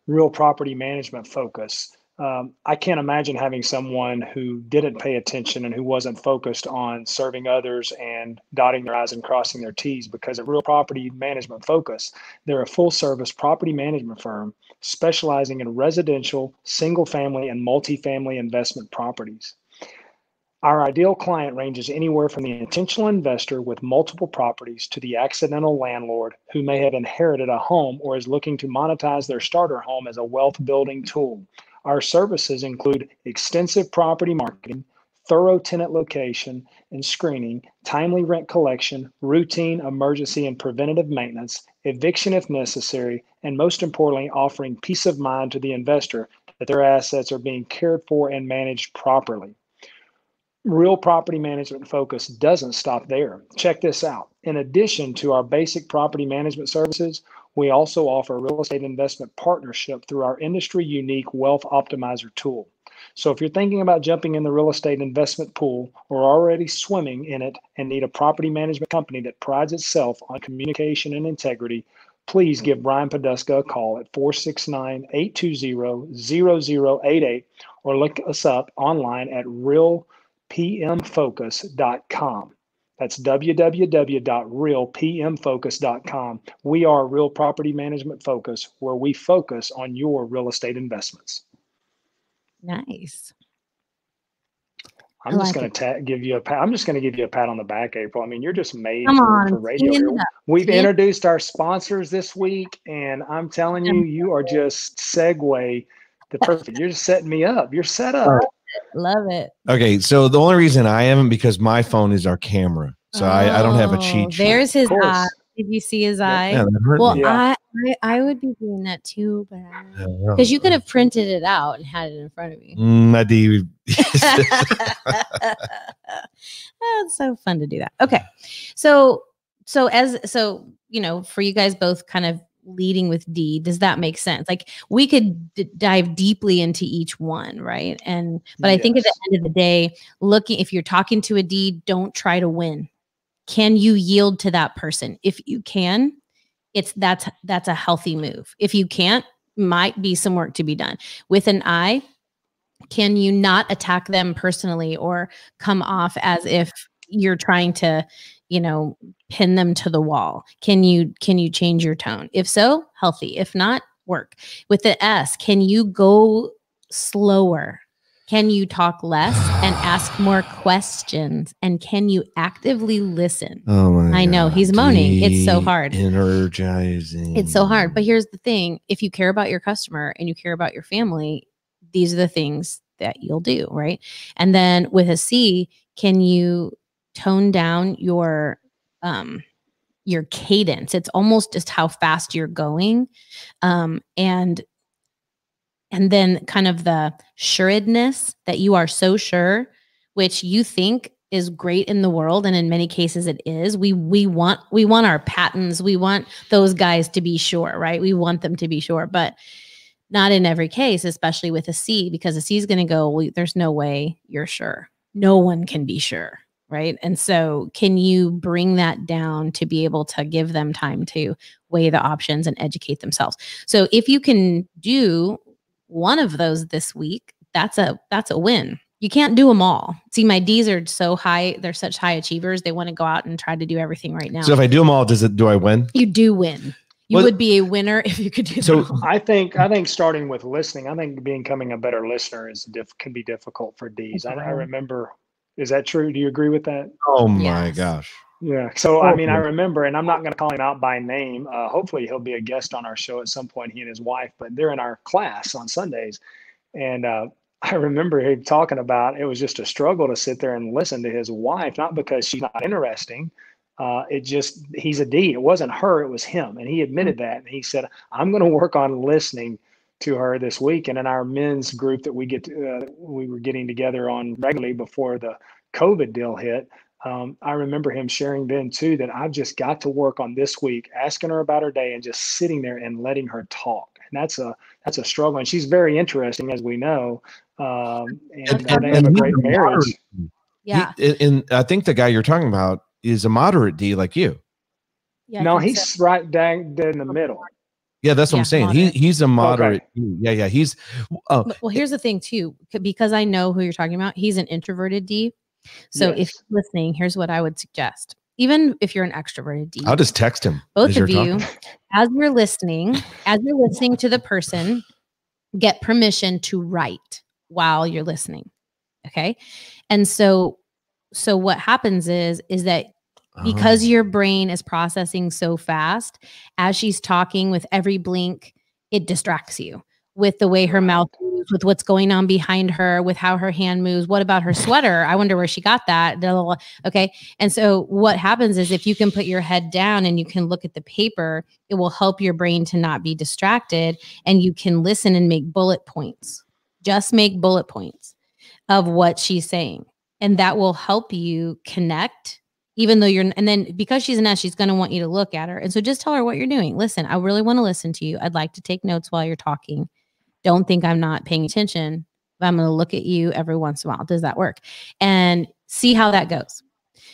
real property management focus. I can't imagine having someone who didn't pay attention and who wasn't focused on serving others and dotting their I's and crossing their T's, because at Real Property Management Focus, they're a full-service property management firm specializing in residential, single-family, and multifamily investment properties. Our ideal client ranges anywhere from the intentional investor with multiple properties to the accidental landlord who may have inherited a home or is looking to monetize their starter home as a wealth building tool. Our services include extensive property marketing, thorough tenant location and screening, timely rent collection, routine, emergency, and preventative maintenance, eviction if necessary, and most importantly, offering peace of mind to the investor that their assets are being cared for and managed properly. Real property management focus doesn't stop there. Check this out. In addition to our basic property management services, we also offer a real estate investment partnership through our industry unique Wealth Optimizer tool. So if you're thinking about jumping in the real estate investment pool or already swimming in it and need a property management company that prides itself on communication and integrity, please give Brian Poduska a call at 469-820-0088 or look us up online at realpmfocus.com. That's www.realpmfocus.com. We are Real Property Management Focus, where we focus on your real estate investments. Nice. I'm just going to give you a pat. I'm just going to give you a pat on the back, April. I mean, you're just made for radio here. We've introduced our sponsors this week, and I'm telling you, you are just segue the perfect. You're just setting me up. You're set up. Love it. Okay, so the only reason I am because my phone is our camera, so I don't have a cheat sheet. There's his eye. Did you see his eye? Yeah, that hurt well, me. I would be doing that too, but because you could have printed it out and had it in front of you. It's so fun to do that. Okay, so you know, for you guys both kind of leading with D, does that make sense? Like we could dive deeply into each one, right? But I think at the end of the day, if you're talking to a D, don't try to win. Can you yield to that person? If you can, that's a healthy move. If you can't, might be some work to be done. With an I, can you not attack them personally or come off as if you're trying to, you know, pin them to the wall? Can you change your tone? If so, healthy. If not, work. With the S, can you go slower? Can you talk less and ask more questions? And can you actively listen? Oh my I know he's moaning. It's so hard. Energizing. It's so hard. But here's the thing. If you care about your customer and you care about your family, these are the things that you'll do, right? And then with a C, can you tone down your cadence? It's almost just how fast you're going. And then kind of the sureness that you are so sure, which you think is great in the world. And in many cases it is. We want our patents. We want those guys to be sure, right? We want them to be sure, but not in every case, especially with a C, because a C is going to go, well, there's no way you're sure. No one can be sure. Right. And so can you bring that down to be able to give them time to weigh the options and educate themselves? So if you can do one of those this week, that's a win. You can't do them all. See, my D's are so high. They're such high achievers. They want to go out and try to do everything right now. So if I do them all, do I win? You do win. You would be a winner if you could do that. So I think starting with listening, I think becoming a better listener can be difficult for D's. I remember, is that true? Do you agree with that? Oh my gosh. Yeah. So, I mean, I remember, and I'm not going to call him out by name. Hopefully he'll be a guest on our show at some point, he and his wife, but they're in our class on Sundays. And I remember him talking about, it was just a struggle to sit there and listen to his wife, not because she's not interesting. He's a D. It wasn't her, it was him. And he admitted that. And he said, I'm going to work on listening to her this week. And in our men's group that we were getting together on regularly before the COVID deal hit, I remember him sharing then too, that I've just got to work on this week, asking her about her day and just sitting there and letting her talk. And that's a struggle. And she's very interesting, as we know. And they have a great marriage. Yeah. And I think the guy you're talking about is a moderate D like you. Yeah, no, he's right dead in the middle. Yeah, that's what I'm saying. Moderate. He's a moderate. Okay. Yeah. He's. Well, here's the thing too, because I know who you're talking about. He's an introverted D. So if you're listening, here's what I would suggest. Even if you're an extroverted D, I'll just text him. Both of you, as you're listening to the person, get permission to write while you're listening. Okay. And so what happens is that because your brain is processing so fast, as she's talking, with every blink, it distracts you. with the way her mouth moves, with what's going on behind her, with how her hand moves. What about her sweater? I wonder where she got that. Okay. And so what happens is if you can put your head down and you can look at the paper, it will help your brain to not be distracted, and you can listen and make bullet points. Just make bullet points of what she's saying. And that will help you connect, even though and then because she's an S, she's going to want you to look at her. And so just tell her what you're doing. Listen, I really want to listen to you. I'd like to take notes while you're talking. Don't think I'm not paying attention, but I'm going to look at you every once in a while. Does that work? And see how that goes.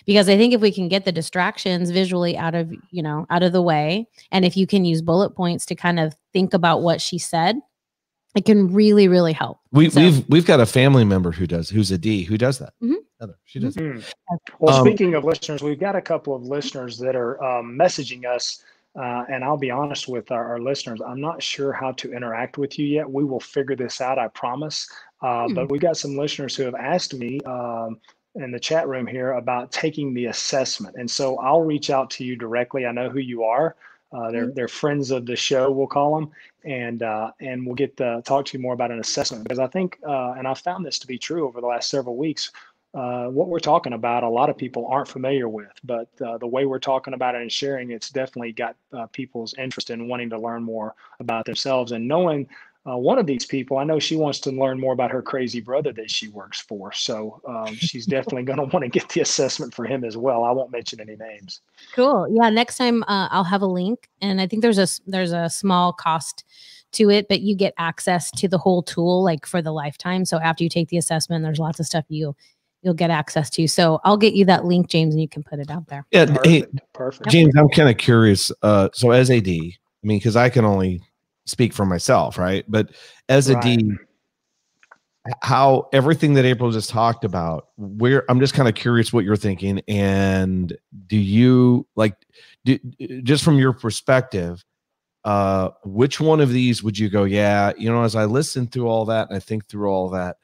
Because I think if we can get the distractions visually out of the way, and if you can use bullet points to kind of think about what she said, it can really, really help. We've got a family member who's a D who does that. Mm-hmm. She does. Well, speaking of listeners, we've got a couple of listeners that are messaging us, and I'll be honest with our listeners, I'm not sure how to interact with you yet. We will figure this out, I promise. But we've got some listeners who have asked me in the chat room here about taking the assessment, and so I'll reach out to you directly. I know who you are. They're friends of the show, we'll call them, and we'll get to talk to you more about an assessment, because I think, and I've found this to be true over the last several weeks, what we're talking about, a lot of people aren't familiar with, but the way we're talking about it and sharing, it's definitely got people's interest in wanting to learn more about themselves. And knowing one of these people, I know she wants to learn more about her crazy brother that she works for. So she's definitely going to want to get the assessment for him as well. I won't mention any names. Cool. Yeah. Next time I'll have a link, and I think there's a small cost to it, but you get access to the whole tool, like for the lifetime. So after you take the assessment, there's lots of stuff you'll get access to. So I'll get you that link, James, and you can put it out there. Yeah. Perfect. James, I'm kind of curious. So as a D, I mean, because I can only speak for myself, right? But as a D, how everything that April just talked about, I'm just kind of curious what you're thinking. And do you just from your perspective, which one of these would you go, yeah, as I listen through all that and I think through all that,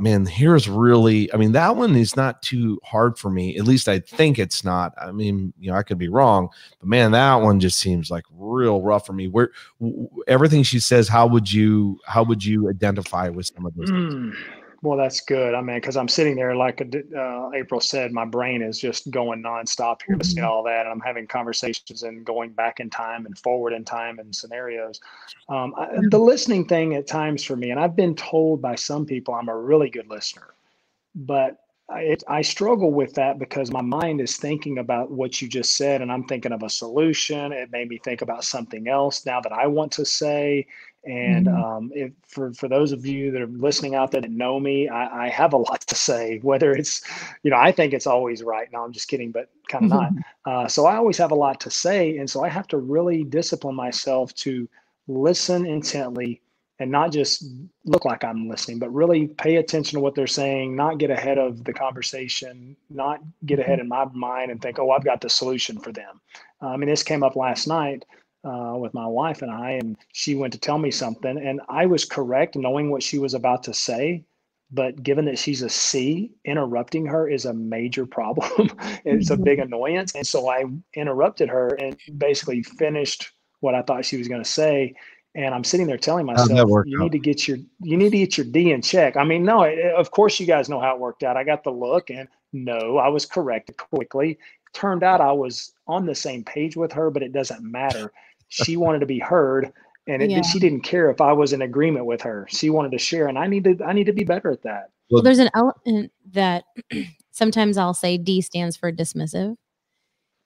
man, here's really, I mean, that one is not too hard for me. At least I think it's not. I mean, I could be wrong, but man, that one just seems like real rough for me. Where everything she says, how would you identify with some of those things? Well, that's good. I mean, because I'm sitting there, like April said, my brain is just going nonstop here, listening to all that, and I'm having conversations and going back in time and forward in time and scenarios. The listening thing at times for me, and I've been told by some people I'm a really good listener, but I struggle with that because my mind is thinking about what you just said, and I'm thinking of a solution. It made me think about something else now that I want to say. And for those of you that are listening out there that know me, I have a lot to say, whether it's, I think it's always right. No, I'm just kidding, but kind of not. So I always have a lot to say. And so I have to really discipline myself to listen intently and not just look like I'm listening, but really pay attention to what they're saying, not get ahead of the conversation, not get ahead in my mind and think, oh, I've got the solution for them. I mean, this came up last night with my wife and I, and she went to tell me something, and I was correct knowing what she was about to say. But given that she's a C, interrupting her is a major problem. It's a big annoyance. And so I interrupted her and basically finished what I thought she was going to say. And I'm sitting there telling myself, you need to get your D in check. I mean, no, of course you guys know how it worked out. I got the look, and no, I was corrected quickly. Turned out I was on the same page with her, but it doesn't matter. She wanted to be heard, and she didn't care if I was in agreement with her. She wanted to share, and I need to be better at that. Well, there's an element that sometimes I'll say D stands for dismissive.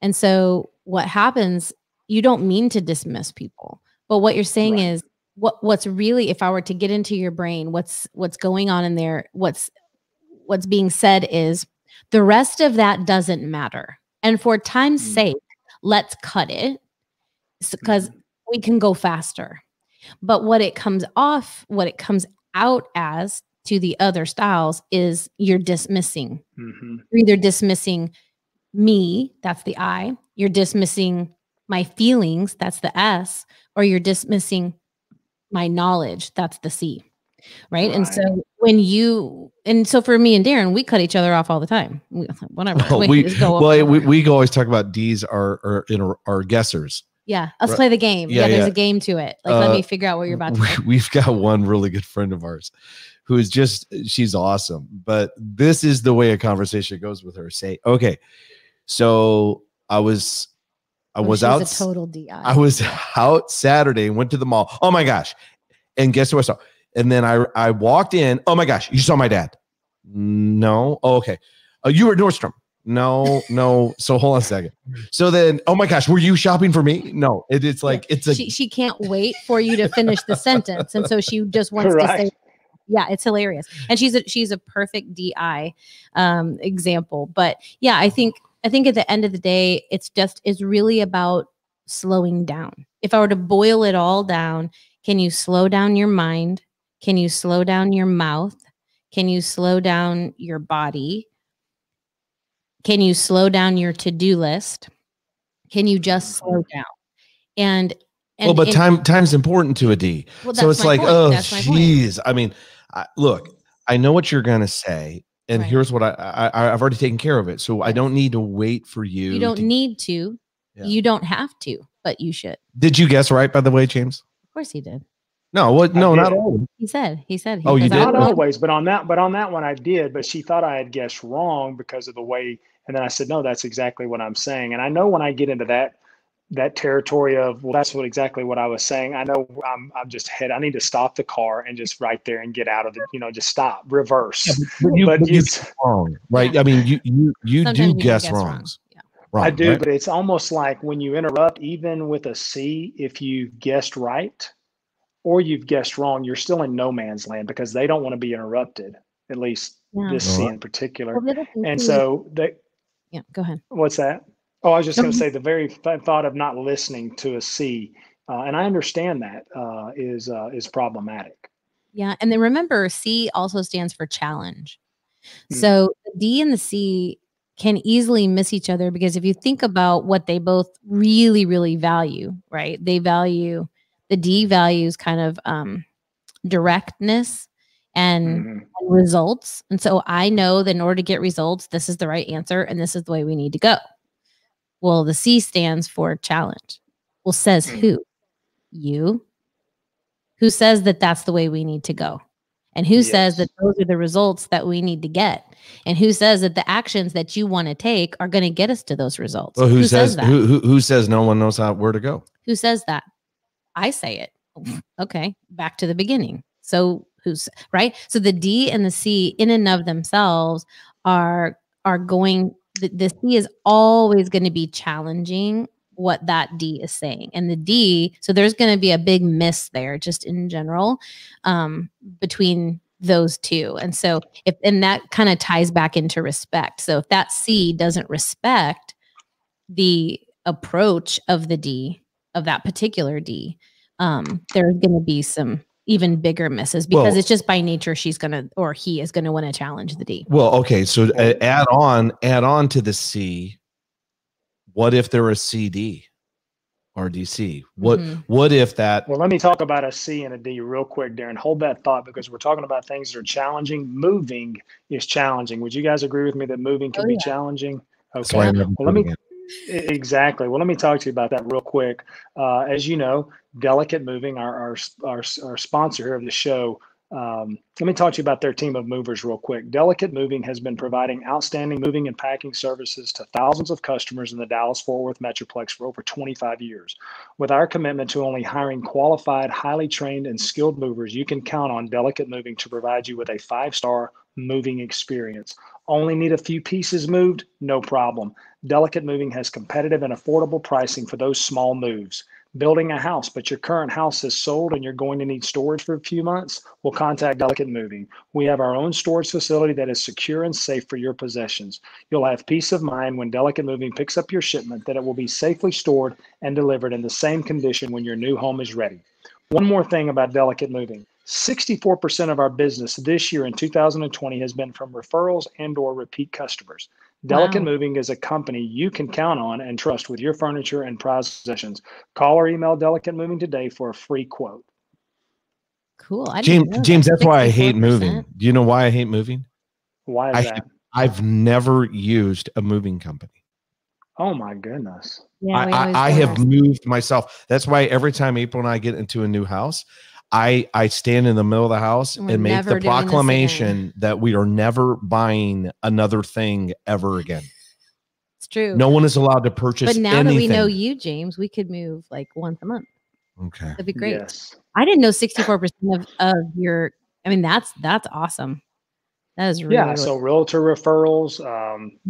And so what happens, you don't mean to dismiss people, but what you're saying is what's really, if I were to get into your brain, what's going on in there, what's being said is the rest of that doesn't matter. And for time's sake, let's cut it because we can go faster. But what it comes out as to the other styles is you're dismissing. You're either dismissing me, that's the I, you're dismissing my feelings, that's the S, or you're dismissing my knowledge, that's the C. Right. And so so for me and Darren, we cut each other off all the time. Whatever. We always talk about D's are guessers. Yeah, let's play the game. Yeah, there's a game to it. Like, let me figure out what you're about to do. We've got one really good friend of ours who is she's awesome. But this is the way a conversation goes with her. Say, okay, so I was out. A total DI. I was out Saturday and went to the mall. Oh my gosh. And guess who I saw? And then I walked in. Oh my gosh, you saw my dad. No. Oh, okay. You were at Nordstrom. No. So hold on a second. So then, oh my gosh, were you shopping for me? No. It's like she can't wait for you to finish the sentence, and so she just wants to say, yeah, it's hilarious. And she's a perfect DI example. But yeah, I think at the end of the day, it's really about slowing down. If I were to boil it all down, can you slow down your mind? Can you slow down your mouth? Can you slow down your body? Can you slow down your to-do list? Can you just slow down? And but time's important to a D. Well, so it's like, oh, geez. I mean, look, I know what you're gonna say, and here's what I've already taken care of it. So I don't need to wait for you. You don't need to. Yeah. You don't have to, but you should. Did you guess right, by the way, James? Of course he did. No, no, not always. He said. Oh, you did? Not always, but on that one I did. But she thought I had guessed wrong because of the way. And then I said, no, that's exactly what I'm saying. And I know when I get into that territory of, well, that's exactly what I was saying. I know I'm just I need to stop the car and just right there and get out of it. Just stop, reverse. Yeah, but you guess wrong, right? Yeah. I mean, you do guess wrong. Yeah. Wrong, I do, right? but it's almost like when you interrupt, even with a C, if you guessed right or you've guessed wrong, you're still in no man's land because they don't want to be interrupted, at least this C in particular. And so yeah, go ahead. What's that? Oh, I was just going to say the very thought of not listening to a C, and I understand that is problematic. Yeah, and then remember, C also stands for challenge. So the D and the C can easily miss each other because if you think about what they both really, really value, right? The D values kind of directness and results. And so I know that in order to get results, this is the right answer and this is the way we need to go. Well, the C stands for challenge. Well, says who? You. Who says that that's the way we need to go? And who says that those are the results that we need to get? And who says that the actions that you want to take are going to get us to those results? Well, who says that? Who says no one knows where to go? Who says that? I say it. Okay, back to the beginning. So who's right? So the D and the C in and of themselves are going. The C is always going to be challenging what that D is saying. And the D, so there's going to be a big miss there just in general between those two. And so and that kind of ties back into respect. So if that C doesn't respect the approach of the D, of that particular D, there's going to be some even bigger misses because it's just by nature he is going to want to challenge the D. Well, okay. So add on to the C. What if there was CD or DC? What if that? Well, let me talk about a C and a D real quick, Darren. Hold that thought because we're talking about things that are challenging. Moving is challenging. Would you guys agree with me that moving can be challenging? Okay. Exactly. Well, let me talk to you about that real quick. As you know, Delicate Moving, our sponsor here of the show, let me talk to you about their team of movers real quick. Delicate Moving has been providing outstanding moving and packing services to thousands of customers in the Dallas-Fort Worth Metroplex for over 25 years. With our commitment to only hiring qualified, highly trained, and skilled movers, you can count on Delicate Moving to provide you with a 5-star moving experience. Only need a few pieces moved? No problem. Delicate Moving has competitive and affordable pricing for those small moves. Building a house, but your current house is sold and you're going to need storage for a few months? Well, contact Delicate Moving. We have our own storage facility that is secure and safe for your possessions. You'll have peace of mind when Delicate Moving picks up your shipment that it will be safely stored and delivered in the same condition when your new home is ready. One more thing about Delicate Moving. 64% of our business this year in 2020 has been from referrals and/or repeat customers. Delicate Moving is a company you can count on and trust with your furniture and prized possessions. Call or email Delicate Moving today for a free quote. Cool. James, that's why I hate moving. Do you know why I hate moving? Why is that? I've never used a moving company. Oh my goodness. Yeah, we always I go have moved myself. That's why every time April and I get into a new house, I stand in the middle of the house We're and make never the doing this again. proclamation that we are never buying another thing ever again. It's true. No one is allowed to purchase But now anything. that we know you, James, we could move like once a month. Okay. That'd be great. Yes. I didn't know 64% of your, I mean, that's awesome. That is really, Yeah. really So realtor referrals,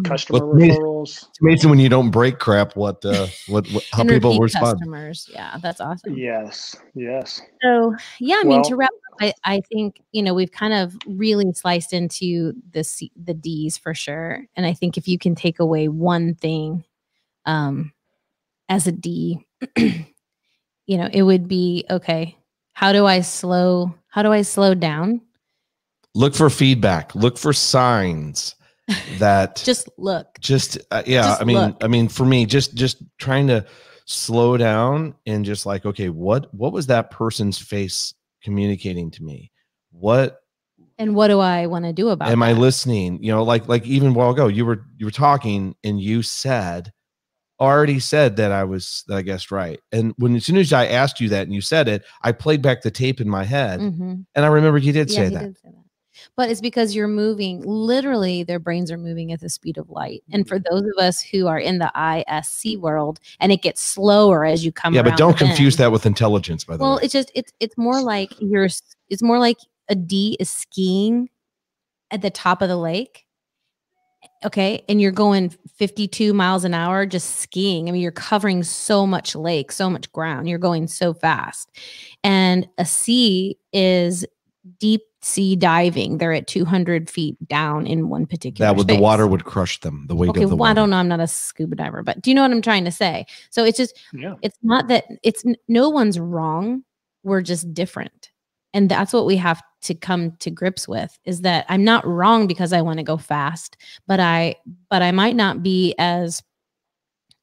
customer Well, it's referrals. It's amazing when you don't break crap. What how and people repeat respond. customers. Yeah, that's awesome. Yes. Yes. So yeah, I mean, Well, to wrap up, I think, you know, we've kind of really sliced into the D's for sure. And I think if you can take away one thing as a D, you know, it would be, okay, how do I slow down? Look for feedback. Look for signs that Just look. Just yeah. Just look. I mean, for me, just trying to slow down and just like, okay, what was that person's face communicating to me? And what do I want to do about am that? I listening? You know, like even a while ago, you were talking and you already said that I guessed right. And as soon as I asked you that and you said it, I played back the tape in my head, and I remembered you did say that. Did say that. But it's because you're moving, literally their brains are moving at the speed of light. And for those of us who are in the ISC world, and it gets slower as you come around. Yeah, but don't confuse that with intelligence, by the way. Well, it's just it's more like it's more like a D is skiing at the top of the lake. Okay. And you're going 52 miles an hour just skiing. I mean, you're covering so much lake, so much ground. You're going so fast. And a C is deep sea diving. They're at 200 feet down in one particular space. The water would crush them. The weight of the water. Well, I don't know. I'm not a scuba diver, but do you know what I'm trying to say? So it's just, it's not that no one's wrong. We're just different. And that's what we have to come to grips with, is that I'm not wrong because I want to go fast, but I might not be as,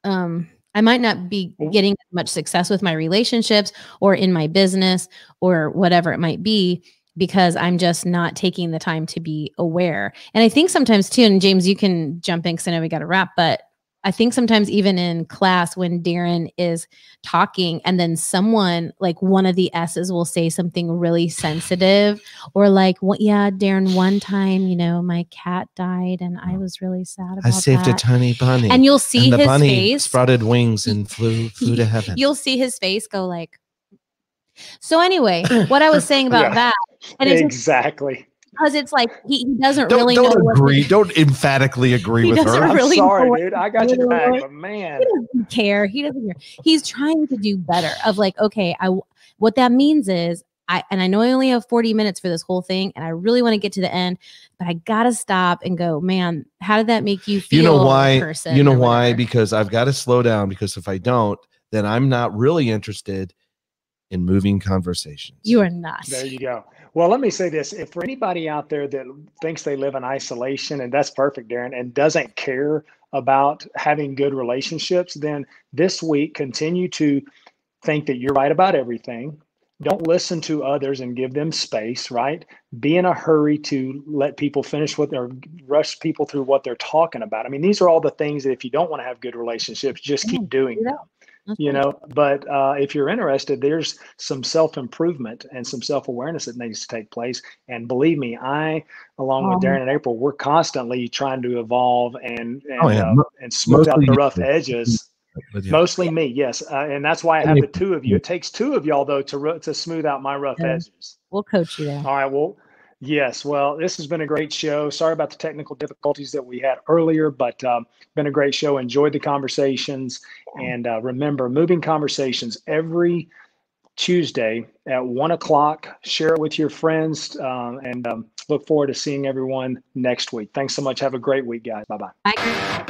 I might not be getting as much success with my relationships or in my business or whatever it might be, because I'm just not taking the time to be aware. And I think sometimes too, and James, you can jump in because I know we got to wrap, but I think sometimes even in class when Darren is talking and then someone like one of the S's will say something really sensitive or like, yeah, Darren, one time, you know, my cat died and I was really sad about that. I saved a tiny bunny. And you'll see the his bunny face. Sprouted wings and flew to heaven. You'll see his face go like, so anyway, what I was saying about that. And it's exactly. Because it's like he doesn't really know. Don't emphatically agree with her. I'm sorry, dude. I got you back, but man, he doesn't care. He doesn't care. He's trying to do better. Of like, okay, what that means is I know I only have 40 minutes for this whole thing, and I really want to get to the end, but I gotta stop and go, man, how did that make you feel? You know why? Person you know why? Because I've got to slow down. Because if I don't, then I'm not really interested in moving conversations. You are not. There you go. Well, let me say this. If for anybody out there that thinks they live in isolation, and that's perfect, Darren, and doesn't care about having good relationships, then this week continue to think that you're right about everything. Don't listen to others and give them space, right? Be in a hurry to let people finish or rush people through what they're talking about. I mean, these are all the things that if you don't want to have good relationships, just keep doing them. You know, but if you're interested, there's some self-improvement and some self-awareness that needs to take place. And believe me, along with Darren and April, we're constantly trying to evolve and smooth out the rough edges. Mostly me, yes. And that's why I have the two of you. It takes two of y'all, though, to smooth out my rough edges. We'll coach you there. All right, well, yes. Well, this has been a great show. Sorry about the technical difficulties that we had earlier, but been a great show. Enjoyed the conversations. And remember, moving conversations every Tuesday at 1:00. Share it with your friends and look forward to seeing everyone next week. Thanks so much. Have a great week, guys. Bye-bye. Bye.